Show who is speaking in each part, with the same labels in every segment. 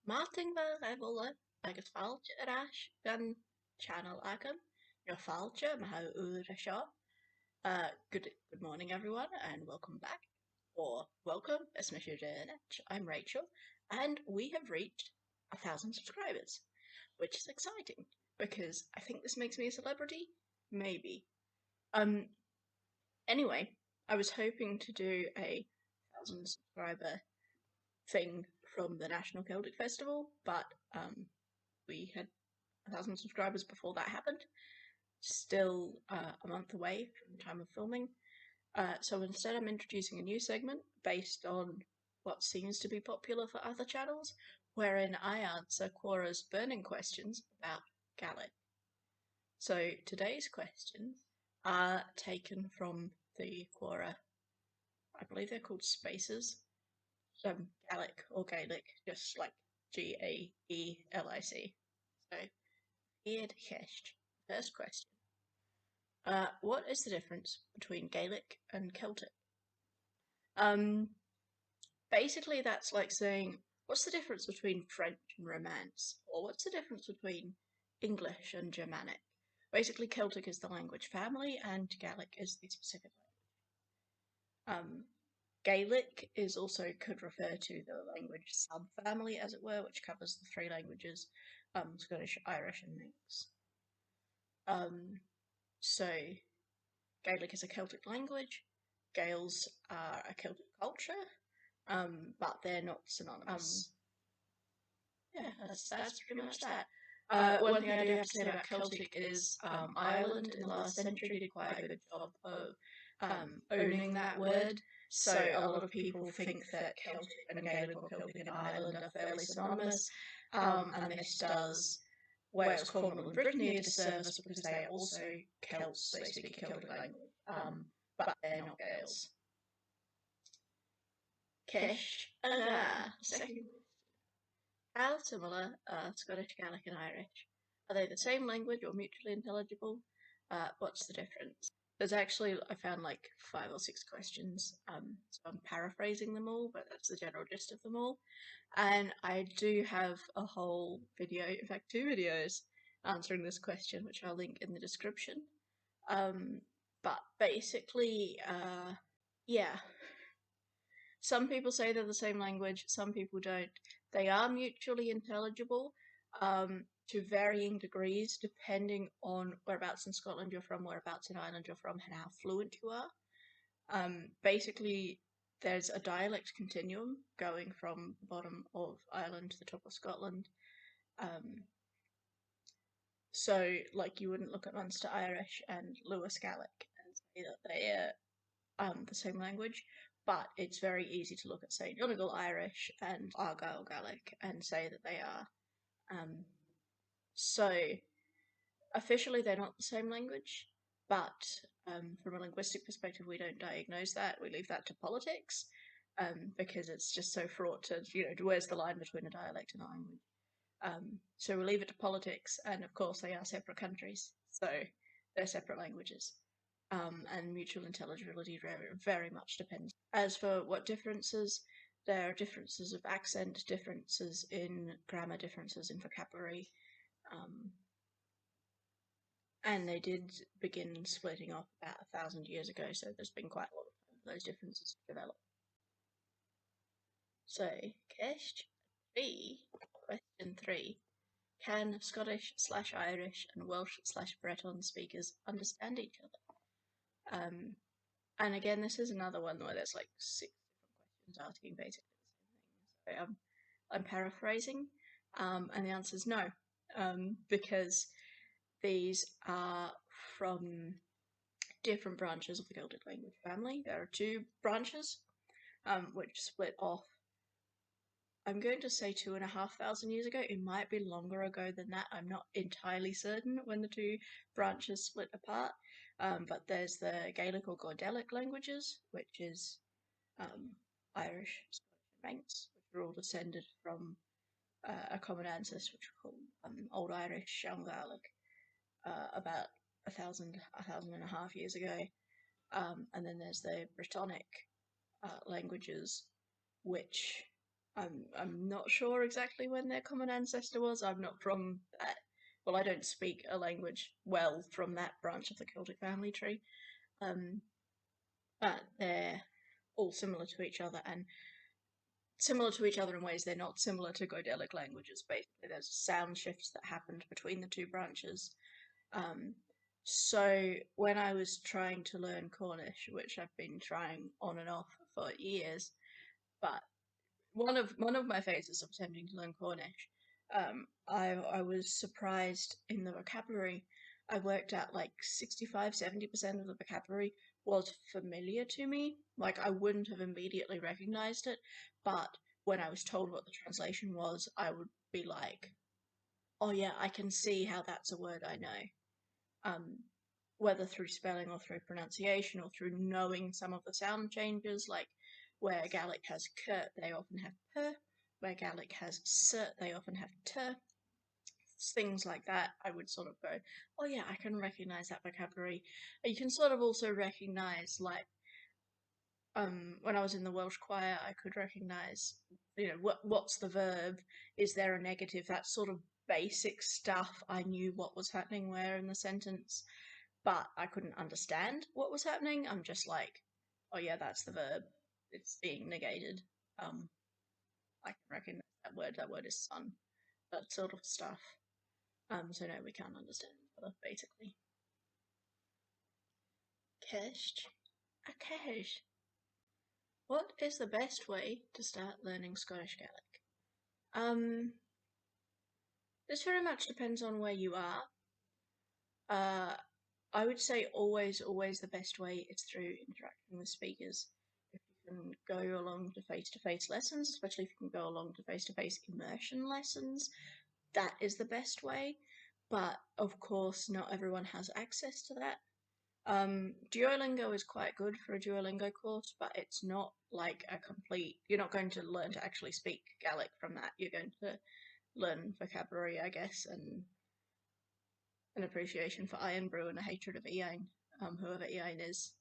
Speaker 1: Martin Level agus fáilte arás gan channel agam, your fáilte ma úra seo. Good morning everyone and welcome back. Or welcome, as Mr. I'm Rachel, and we have reached 1,000 subscribers, which is exciting because I think this makes me a celebrity. Maybe. Anyway, I was hoping to do a 1,000 subscriber thing from the National Celtic Festival, but we had 1,000 subscribers before that happened. Still a month away from the time of filming. So instead I'm introducing a new segment based on what seems to be popular for other channels, wherein I answer Quora's burning questions about Gaelic. So today's questions are taken from the Quora, I believe they're called Spaces, Gaelic or Gaelic, just like Gaelic. So, Iad Cheist. First question. What is the difference between Gaelic and Celtic? Basically that's like saying, what's the difference between French and Romance? Or what's the difference between English and Germanic? Basically Celtic is the language family and Gaelic is the specific language. Gaelic is also could refer to the language subfamily, as it were, which covers the three languages, Scottish, Irish, and Manx. So Gaelic is a Celtic language, Gaels are a Celtic culture, but they're not synonymous. Yeah, that's pretty much that. One thing I do have to say about Celtic is Ireland in the last century did quite a good job of owning that word. So a lot of people think that Celtic and Gaelic or Celtic and Ireland are fairly synonymous, and this does Wales, Cornwall and Brittany a disservice because they are also Celts, they speak a Celtic language, but they're not Gaels. Kish, second question. How similar are Scottish Gaelic and Irish? Are they the same language or mutually intelligible? What's the difference? There's actually, I found like 5 or 6 questions, so I'm paraphrasing them all, but that's the general gist of them all. And I do have a whole video, in fact 2 videos, answering this question, which I'll link in the description. But basically, yeah. Some people say they're the same language, some people don't. They are mutually intelligible, to varying degrees depending on whereabouts in Scotland you're from, whereabouts in Ireland you're from, and how fluent you are. Basically, there's a dialect continuum going from the bottom of Ireland to the top of Scotland. So, like, you wouldn't look at Munster Irish and Lewis Gaelic and say that they are the same language, but it's very easy to look at, say, Donegal Irish and Argyll Gaelic and say that they are. So, officially they're not the same language, but from a linguistic perspective we don't diagnose that, we leave that to politics, because it's just so fraught to, where's the line between a dialect and a language? So we leave it to politics, and of course they are separate countries, so they're separate languages. And mutual intelligibility very, very much depends. As for what differences, there are differences of accent, differences in grammar, differences in vocabulary, and they did begin splitting off about 1,000 years ago, so there's been quite a lot of time for those differences to develop. So, question 3. Can Scottish/Irish and Welsh/Breton speakers understand each other? And again, this is another one where there's like 6 different questions asking basically the same thing. So I'm paraphrasing, and the answer is no, because these are from different branches of the Celtic language family. There are 2 branches, which split off, I'm going to say 2,500 years ago. It might be longer ago than that. I'm not entirely certain when the 2 branches split apart. But there's the Gaelic or Gaelic languages, which is Irish, Scottish, and Manx, which are all descended from a common ancestor, which we call Old Irish, Young Gaelic, about 1,500 years ago. And then there's the Brittonic languages, which I'm not sure exactly when their common ancestor was. I'm not from that. Well, I don't speak a language well from that branch of the Celtic family tree. But they're all similar to each other, and similar to each other in ways they're not similar to Gaelic languages. Basically, there's sound shifts that happened between the two branches. So when I was trying to learn Cornish, which I've been trying on and off for years, but one of my phases of attempting to learn Cornish, I was surprised in the vocabulary. I worked out like 65-70% of the vocabulary was familiar to me. Like I wouldn't have immediately recognized it, but when I was told what the translation was, I would be like, "Oh yeah, I can see how that's a word I know." Um, whether through spelling or through pronunciation or through knowing some of the sound changes, like where Gaelic has k, they often have p, where Gaelic has s, they often have t. Things like that, I would sort of go, oh yeah, I can recognize that vocabulary. You can sort of also recognize, like, when I was in the Welsh choir, I could recognize, what's the verb? Is there a negative? That sort of basic stuff. I knew what was happening where in the sentence, but I couldn't understand what was happening. I'm just like, oh yeah, that's the verb. It's being negated. I can recognize that word. That word is son. That sort of stuff. So no, we can't understand each other, basically. Kesh. A Kesh. What is the best way to start learning Scottish Gaelic? This very much depends on where you are. I would say always the best way is through interaction with speakers. If you can go along to face-to-face lessons, especially if you can go along to face-to-face immersion lessons, that is the best way. But of course, not everyone has access to that. Duolingo is quite good for a Duolingo course, but it's not like a complete. You're not going to learn to actually speak Gaelic from that. You're going to learn vocabulary, I guess, and an appreciation for Iron Brew and a hatred of h-Aon, whoever h-Aon is.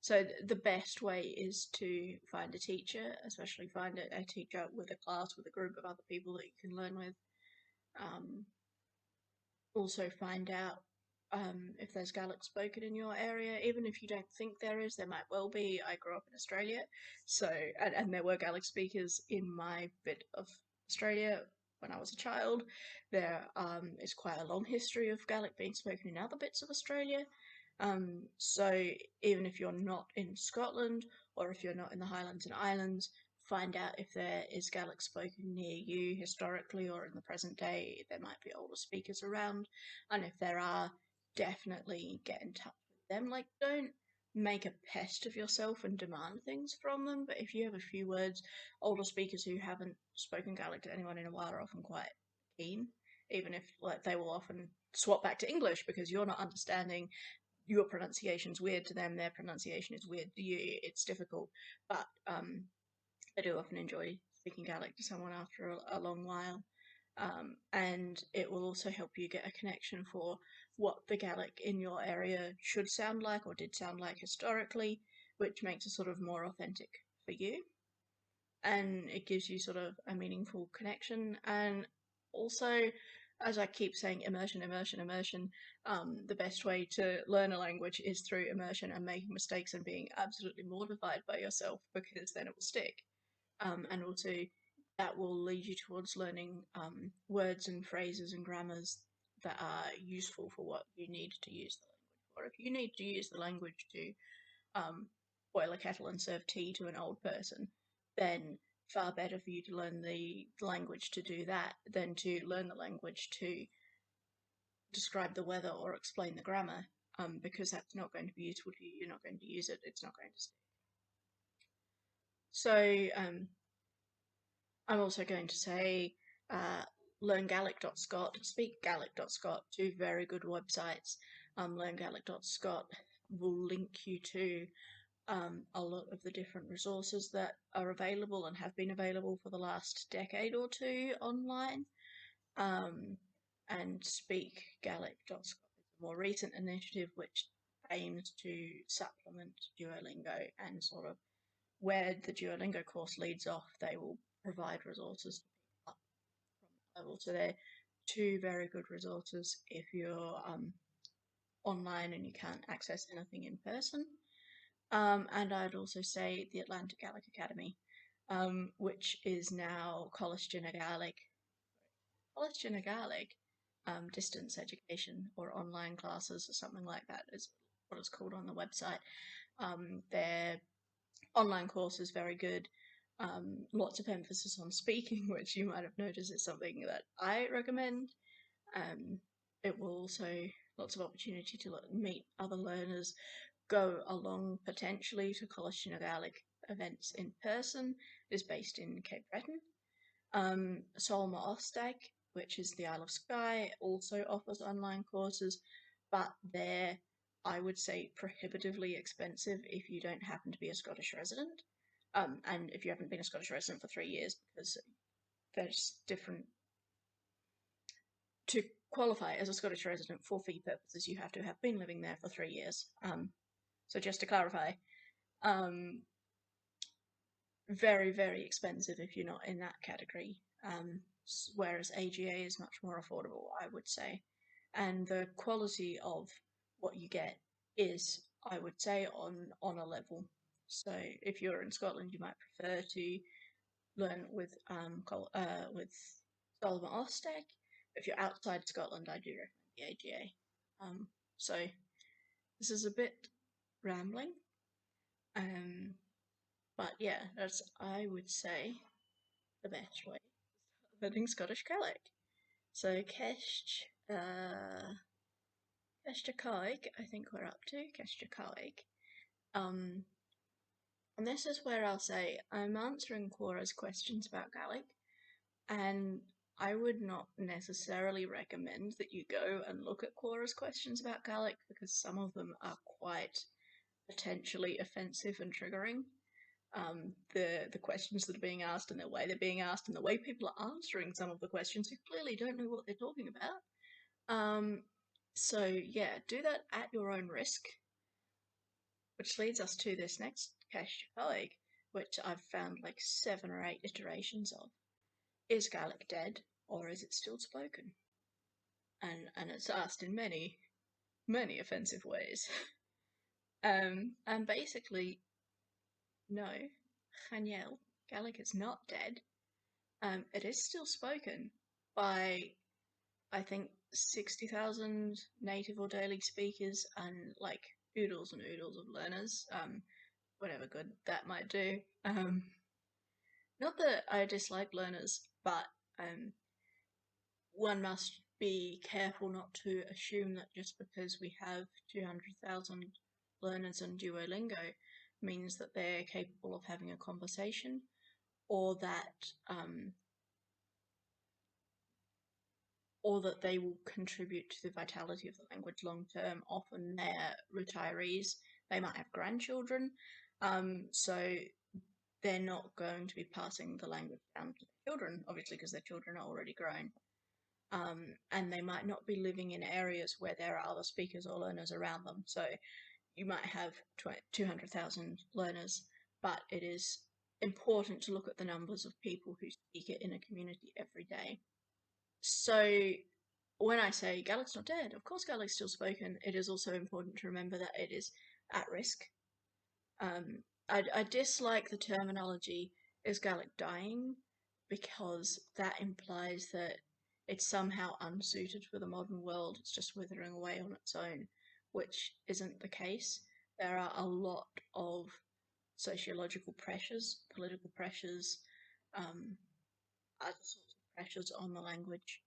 Speaker 1: So the best way is to find a teacher, especially find a teacher with a class, with a group of other people that you can learn with. Also find out if there's Gaelic spoken in your area. Even if you don't think there is, there might well be. I grew up in Australia, so and there were Gaelic speakers in my bit of Australia when I was a child. There is quite a long history of Gaelic being spoken in other bits of Australia. So even if you're not in Scotland or if you're not in the Highlands and Islands, find out if there is Gaelic spoken near you historically or in the present day. There might be older speakers around, and if there are, definitely get in touch with them. Like, don't make a pest of yourself and demand things from them, but if you have a few words, older speakers who haven't spoken Gaelic to anyone in a while are often quite keen, even if like they will often swap back to English because you're not understanding. Your pronunciation's weird to them, their pronunciation is weird to you. It's difficult, but I do often enjoy speaking Gaelic to someone after a long while. And it will also help you get a connection for what the Gaelic in your area should sound like or did sound like historically, which makes it sort of more authentic for you. And it gives you sort of a meaningful connection. And also, as I keep saying, immersion. The best way to learn a language is through immersion and making mistakes and being absolutely mortified by yourself, because then it will stick. And also that will lead you towards learning words and phrases and grammars that are useful for what you need to use the language for. If you need to use the language to boil a kettle and serve tea to an old person, then far better for you to learn the language to do that than to learn the language to describe the weather or explain the grammar, because that's not going to be useful to you. You're not going to use it. It's not going to stick. So I'm also going to say learngaelic.scot, speakgaelic.scot, two very good websites. Learngaelic.scot will link you to a lot of the different resources that are available and have been available for the last decade or two online. And speakgaelic.scot is a more recent initiative which aims to supplement Duolingo and sort of where the Duolingo course leads off, they will provide resources up from level. So they're two very good resources if you're online and you can't access anything in person. And I'd also say the Atlantic Gaelic Academy, which is now Colastina Gaelic. Colastina Gaelic distance education or online classes or something like that is what it's called on the website. Their online course is very good. Lots of emphasis on speaking, which you might have noticed is something that I recommend. It will also lots of opportunity to meet other learners, go along potentially to Colastina Gaelic events in person. It is based in Cape Breton. Solma Ostek, which is the Isle of Skye, also offers online courses, but they're, I would say, prohibitively expensive if you don't happen to be a Scottish resident, and if you haven't been a Scottish resident for 3 years, because there's different. To qualify as a Scottish resident for fee purposes, you have to have been living there for 3 years. So just to clarify, very, very expensive if you're not in that category, whereas AGA is much more affordable, I would say. And the quality of what you get is, I would say, on a level. So if you're in Scotland, you might prefer to learn with Solomon Ostek. If you're outside Scotland, I do recommend the AGA. So this is a bit rambling. But yeah, that's, I would say, the best way of learning Scottish Gaelic. So Ceist Caig, I think we're up to Ceist Caig. And this is where I'll say I'm answering Quora's questions about Gaelic, and I would not necessarily recommend that you go and look at Quora's questions about Gaelic, because some of them are quite potentially offensive and triggering. The questions that are being asked and the way they're being asked and the way people are answering some of the questions who clearly don't know what they're talking about. So yeah, do that at your own risk. Which leads us to this next Ceist, which I've found like 7 or 8 iterations of. Is Gaelic dead, or is it still spoken? And it's asked in many, many offensive ways. And basically, no, Chaniel, Gaelic is not dead. It is still spoken by, I think, 60,000 native or daily speakers and like oodles and oodles of learners. Whatever good that might do. Not that I dislike learners, but one must be careful not to assume that just because we have 200,000 learners on Duolingo means that they're capable of having a conversation, or that they will contribute to the vitality of the language long term. Often they're retirees, they might have grandchildren, so they're not going to be passing the language down to their children, obviously, because their children are already grown. And they might not be living in areas where there are other speakers or learners around them. So you might have 200,000 learners, but it is important to look at the numbers of people who speak it in a community every day. So when I say Gaelic's not dead, of course Gaelic's still spoken. It is also important to remember that it is at risk. I dislike the terminology "is Gaelic dying?" because that implies that it's somehow unsuited for the modern world, it's just withering away on its own, which isn't the case. There are a lot of sociological pressures, political pressures, other sorts of pressures on the language,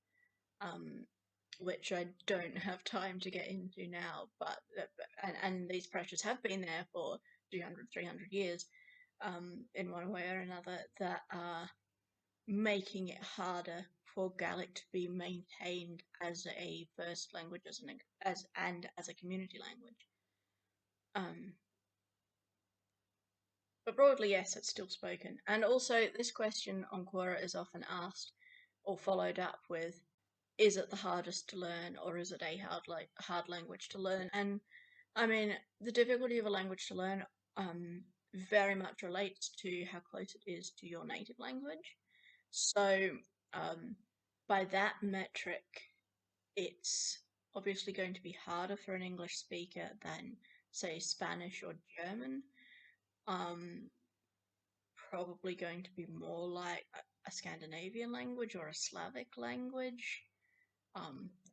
Speaker 1: which I don't have time to get into now, but and these pressures have been there for 200, 300 years, in one way or another, that are making it harder for Gaelic to be maintained as a first language, as a community language. But broadly, yes, it's still spoken. And also, this question on Quora is often asked or followed up with, is it the hardest to learn, or is it a hard language to learn? And I mean, the difficulty of a language to learn very much relates to how close it is to your native language. So, by that metric, it's obviously going to be harder for an English speaker than, say, Spanish or German. Probably going to be more like a Scandinavian language or a Slavic language.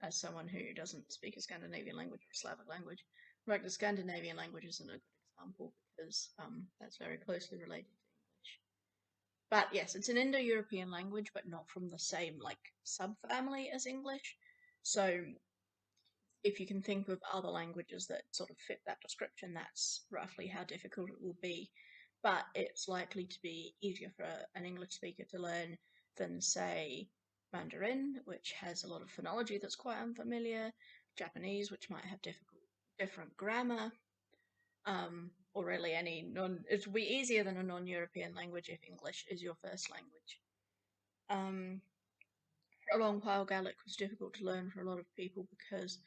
Speaker 1: As someone who doesn't speak a Scandinavian language or a Slavic language, like the Scandinavian language isn't a good example because that's very closely related to English. But yes, it's an Indo-European language, but not from the same like subfamily as English. So if you can think of other languages that sort of fit that description, that's roughly how difficult it will be. But it's likely to be easier for an English speaker to learn than, say, Mandarin, which has a lot of phonology that's quite unfamiliar, Japanese, which might have different grammar, or really any non. It will be easier than a non-European language if English is your first language. For a long while, Gaelic was difficult to learn for a lot of people because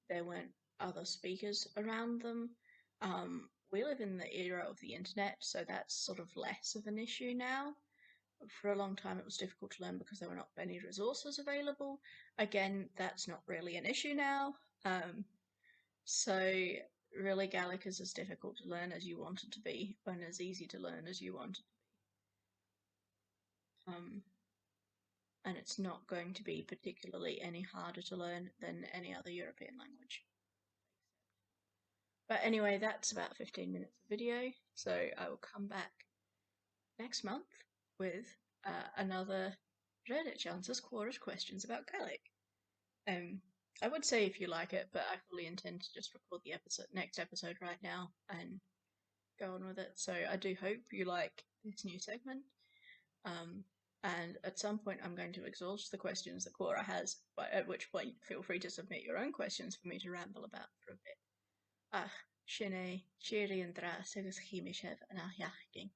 Speaker 1: there weren't other speakers around them. We live in the era of the internet, so that's sort of less of an issue now. For a long time, it was difficult to learn because there were not many resources available. Again, that's not really an issue now. So, really, Gaelic is as difficult to learn as you want it to be, and as easy to learn as you want it to be. And it's not going to be particularly any harder to learn than any other European language. But anyway, that's about 15 minutes of video, so I will come back next month with another Reddit Answers Quora questions about Gaelic. I would say if you like it, but I fully intend to just record the next episode right now and go on with it. So I do hope you like this new segment. And at some point I'm going to exhaust the questions that Quora has, at which point feel free to submit your own questions for me to ramble about for a bit. Ach, sinné, siiri an dras agus chiimiisih an ahiachgin.